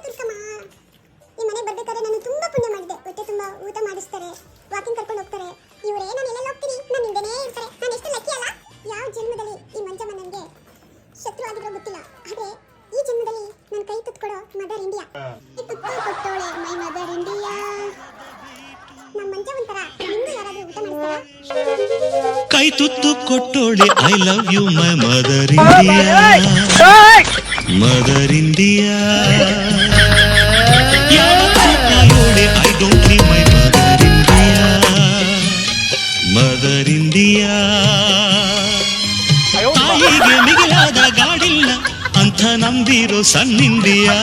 ತುರ್ಕಮ್ಮ. ನಿಮ್ಮ ಮನೆಗೆ ಬರ್ಬೇಕಾದ್ರೆ ನಾನು ತುಂಬಾ ಪುಣ್ಯ ಮಾಡಿದೆ. ಹೊಟ್ಟೆ ತುಂಬಾ ಊಟ ಮಾಡಿಸ್ತಾರೆ, ವಾಕಿಂಗ್ ಕರ್ಕೊಂಡು ಹೋಗ್ತಾರೆ. ಇವರೇ ನಾನು ಎಲ್ಲೆಲ್ಲ ಹೋಗ್ತೀನಿ ನಾನು ಹಿಂದೆನೇ ಇರ್ತಾರೆ. ನಾನು ಎಷ್ಟು ಲಕ್ಕಿ ಅಲ್ಲ. ಯಾವ ಜನ್ಮದಲ್ಲಿ ಈ ಮಂಜಮ್ಮ ನನಗೆ ಶತ್ರು ಆಗಿರೋ ಗೊತ್ತಿಲ್ಲ. ಆದ್ರೆ ಈ ಜನ್ಮದಲ್ಲಿ ನನ್ನ ಕೈ ತುತ್ಕೊಡೋ ಮದರ್ ಇಂಡಿಯಾ. ಕೊಟ್ಟೋಳೆ ಮೈ ಮದರ್ ಇಂಡಿಯಾ. ನಮ್ಮ ಮಂಜ ಒಂಥರ ನಿಮ್ದು ಯಾರಾದ್ರೂ ಊಟ ಮಾಡಿಸ್ತಾರಾ? ಕೈ ತುತ್ತು ಕೊಟ್ಟೋಳೆ I love you my mother India. Mother India ಯಾವೋಳೆ I don't leave my mother India. Mother India ತಾಯಿಗೆ ಮಿಗಿಲಾದ ಗಾಡಿಲ್ಲ ಅಂತ ನಂಬಿರೋ ಸಣ್ಣ ಇಂಡಿಯಾ.